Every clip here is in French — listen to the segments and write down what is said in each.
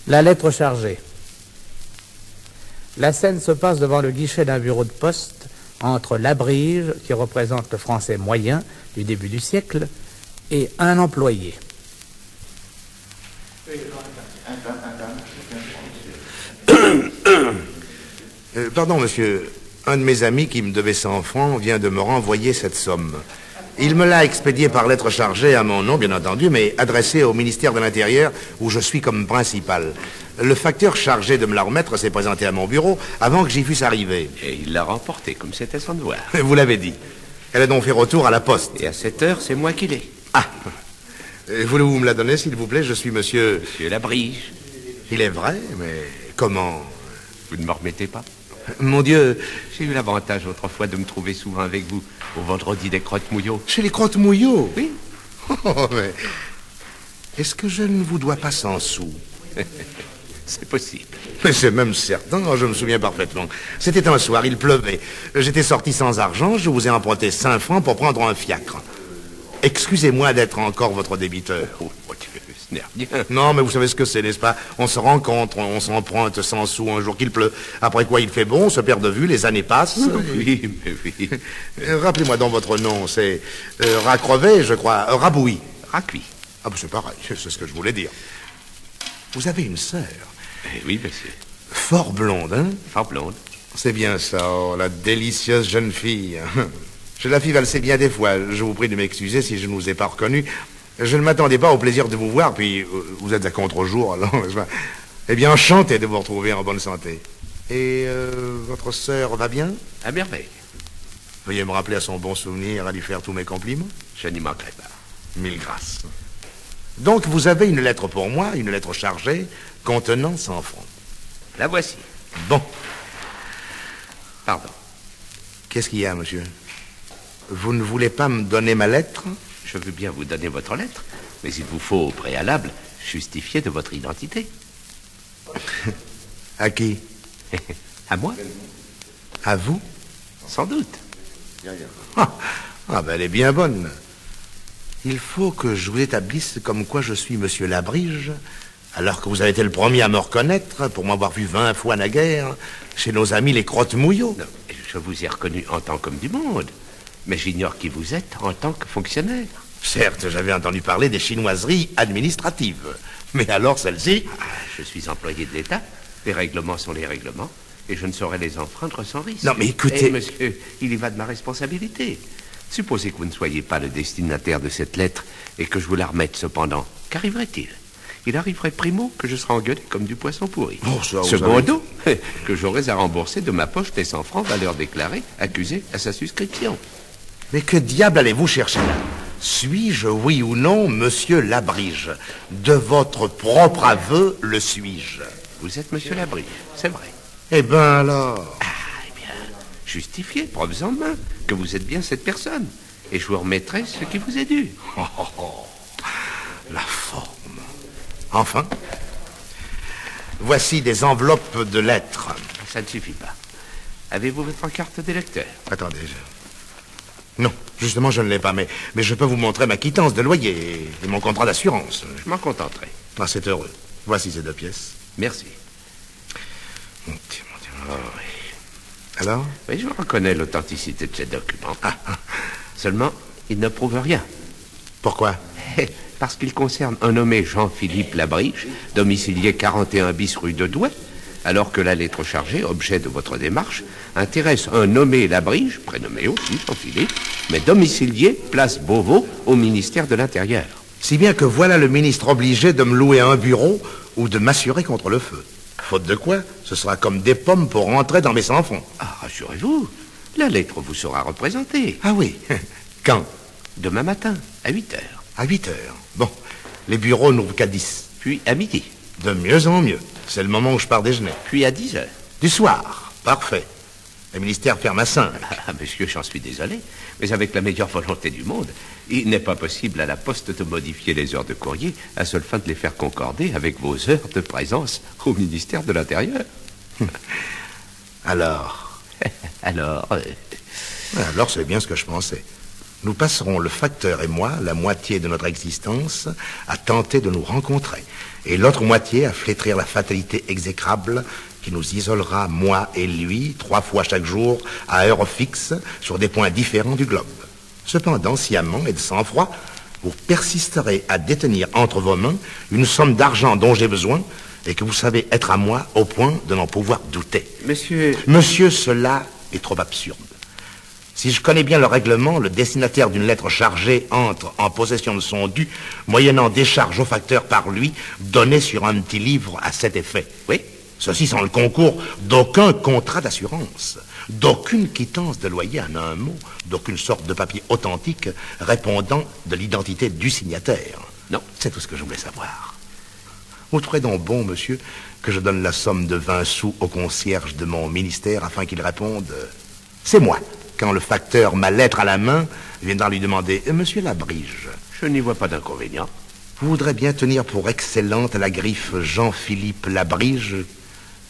La lettre chargée. La scène se passe devant le guichet d'un bureau de poste entre l'Abrige, qui représente le français moyen du début du siècle, et un employé. Pardon, monsieur. Un de mes amis qui me devait 100 francs vient de me renvoyer cette somme. Il me l'a expédiée par lettre chargée à mon nom, bien entendu, mais adressée au ministère de l'Intérieur, où je suis comme principal. Le facteur chargé de me la remettre s'est présenté à mon bureau avant que j'y fusse arrivé. Et il l'a remportée, comme c'était son devoir. Vous l'avez dit. Elle a donc fait retour à la poste. Et à cette heure, c'est moi qui l'ai. Ah. Voulez-vous me la donner, s'il vous plaît? Je suis monsieur... Monsieur Labrige. Il est vrai, mais comment? Vous ne me remettez pas? Mon Dieu. J'ai eu l'avantage autrefois de me trouver souvent avec vous au vendredi des Crottes-Mouillots. Chez les Crottes-Mouillots? Oui. Oh, mais... Est-ce que je ne vous dois pas 100 sous? C'est possible. Mais c'est même certain, je me souviens parfaitement. C'était un soir, il pleuvait. J'étais sorti sans argent, je vous ai emprunté 5 francs pour prendre un fiacre. Excusez-moi d'être encore votre débiteur. Oh, mon Dieu, ce n'est rien. Non, mais vous savez ce que c'est, n'est-ce pas? On se rencontre, on s'emprunte 100 sous un jour qu'il pleut. Après quoi, il fait bon, on se perd de vue, les années passent. Oui, mais oui. Rappelez-moi donc votre nom, c'est Racrevé, je crois. Rabouis. Racuit. Ah, ben c'est pareil, c'est ce que je voulais dire. Vous avez une sœur? Oui, monsieur. Fort blonde, hein? Fort blonde. C'est bien ça, oh, la délicieuse jeune fille. Je la fis valser bien des fois. Je vous prie de m'excuser si je ne vous ai pas reconnu. Je ne m'attendais pas au plaisir de vous voir, puis vous êtes à contre-jour, alors, n'est-ce pas? Eh bien, enchanté de vous retrouver en bonne santé. Et votre sœur va bien? À merveille. Veuillez me rappeler à son bon souvenir, à lui faire tous mes compliments. Je n'y manquerai pas. Mille grâces. Donc, vous avez une lettre pour moi, une lettre chargée, contenant 100 francs. La voici. Bon. Pardon. Qu'est-ce qu'il y a, monsieur? Vous ne voulez pas me donner ma lettre? Je veux bien vous donner votre lettre, mais il vous faut au préalable justifier de votre identité. À qui? À moi? À vous? Sans doute. Ben elle est bien bonne. Il faut que je vous établisse comme quoi je suis monsieur Labrige, alors que vous avez été le premier à me reconnaître pour m'avoir vu 20 fois naguère chez nos amis les Crottes-Mouillots. Non, je vous ai reconnu en tant qu'homme du monde, mais j'ignore qui vous êtes en tant que fonctionnaire. Certes, j'avais entendu parler des chinoiseries administratives, mais alors celle-ci... Je suis employé de l'État, les règlements sont les règlements, et je ne saurais les enfreindre sans risque. Non, mais écoutez... Eh, monsieur, il y va de ma responsabilité. Supposez que vous ne soyez pas le destinataire de cette lettre et que je vous la remette cependant. Qu'arriverait-il? Il arriverait primo que je serais engueulé comme du poisson pourri. Oh, ça, secondo, que j'aurais à rembourser de ma poche les 100 francs valeur déclarée accusée à sa souscription. Mais que diable allez-vous chercher là? Suis-je, oui ou non, monsieur Labrige? De votre propre aveu, le suis-je? Vous êtes monsieur Labrige, c'est vrai. Eh ben alors... Eh bien, justifiez, preuves en main, que vous êtes bien cette personne. Et je vous remettrai ce qui vous est dû. La forme. Enfin, voici des enveloppes de lettres. Ça ne suffit pas. Avez-vous votre carte d'électeur? Attendez, Non, justement, je ne l'ai pas, mais je peux vous montrer ma quittance de loyer et mon contrat d'assurance. Je m'en contenterai. Ah, c'est heureux. Voici ces 2 pièces. Merci. Mon Dieu, mon Dieu. Oh, oui. Alors? Oui, je reconnais l'authenticité de ces documents. Seulement, ils ne prouvent rien. Pourquoi? Parce qu'ils concernent un nommé Jean-Philippe Labrige, domicilié 41 bis rue de Douai, alors que la lettre chargée, objet de votre démarche, intéresse un nommé Labrige, prénommé aussi Jean-Philippe, mais domicilié place Beauvau au ministère de l'Intérieur. Si bien que voilà le ministre obligé de me louer un bureau ou de m'assurer contre le feu. Faute de quoi, ce sera comme des pommes pour rentrer dans mes 100 francs. Ah, rassurez-vous, la lettre vous sera représentée. Ah oui? Quand? Demain matin, à 8 heures. À 8 heures. Bon, les bureaux n'ouvrent qu'à 10. Puis à midi. De mieux en mieux. C'est le moment où je pars déjeuner. Puis à 10 heures. Du soir. Parfait. Le ministère ferme à 5. Ah, monsieur, j'en suis désolé, mais avec la meilleure volonté du monde, il n'est pas possible à la poste de modifier les heures de courrier à seule fin de les faire concorder avec vos heures de présence au ministère de l'Intérieur. Alors? Alors, Alors, c'est bien ce que je pensais. Nous passerons, le facteur et moi, la moitié de notre existence à tenter de nous rencontrer, et l'autre moitié à flétrir la fatalité exécrable qui nous isolera, moi et lui, 3 fois chaque jour, à heure fixe, sur des points différents du globe. Cependant, sciemment et de sang-froid, vous persisterez à détenir entre vos mains une somme d'argent dont j'ai besoin et que vous savez être à moi au point de n'en pouvoir douter. Monsieur, cela est trop absurde. Si je connais bien le règlement, le destinataire d'une lettre chargée entre en possession de son dû, moyennant décharge au facteur par lui, donné sur un petit livre à cet effet. Oui, ceci sans le concours d'aucun contrat d'assurance, d'aucune quittance de loyer en un mot, d'aucune sorte de papier authentique répondant de l'identité du signataire. Non, c'est tout ce que je voulais savoir. Vous trouvez donc bon, monsieur, que je donne la somme de 20 sous au concierge de mon ministère afin qu'il réponde « C'est moi ». Quand le facteur, ma lettre à la main, viendra lui demander « Monsieur Labrige ». Je n'y vois pas d'inconvénient. Vous voudrez bien tenir pour excellente la griffe Jean-Philippe Labrige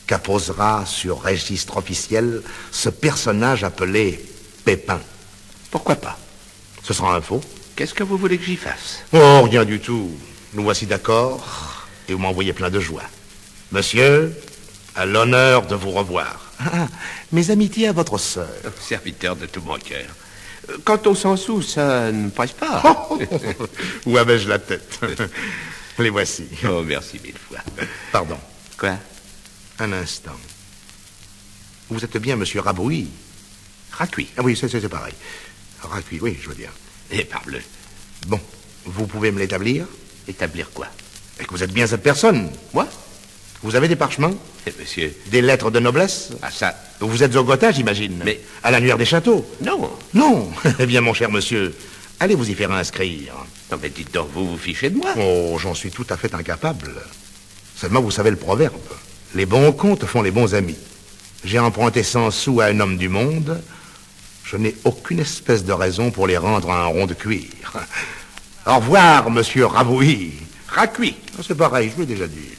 qu'apposera sur registre officiel ce personnage appelé Pépin. Pourquoi pas? Ce sera un faux. Qu'est-ce que vous voulez que j'y fasse? Oh, rien du tout. Nous voici d'accord et vous m'envoyez plein de joie. Monsieur, à l'honneur de vous revoir. Ah, mes amitiés à votre sœur. Serviteur de tout mon cœur. Quant aux 100 sous, ça ne presse pas. Où avais-je la tête? Les voici. Oh, merci 1000 fois. Pardon. Quoi? Un instant. Vous êtes bien monsieur Rabouille? Racuit. Ah oui, c'est pareil. Racuit, oui, je veux dire. Et parbleu. Bon, vous pouvez me l'établir? Établir quoi? Et que vous êtes bien cette personne. Moi? Vous avez des parchemins? Monsieur. Des lettres de noblesse? Ah, ça... Vous êtes au Gotha, j'imagine? Mais... À l'annuaire des châteaux? Non. Non. Eh bien, mon cher monsieur, allez vous y faire inscrire. Non, mais dites donc, vous vous fichez de moi. Oh, j'en suis tout à fait incapable. Seulement, vous savez le proverbe. Les bons comptes font les bons amis. J'ai emprunté 100 sous à un homme du monde. Je n'ai aucune espèce de raison pour les rendre à un rond de cuir. Au revoir, monsieur Rabouille. Racuit. C'est pareil, je l'ai déjà dit.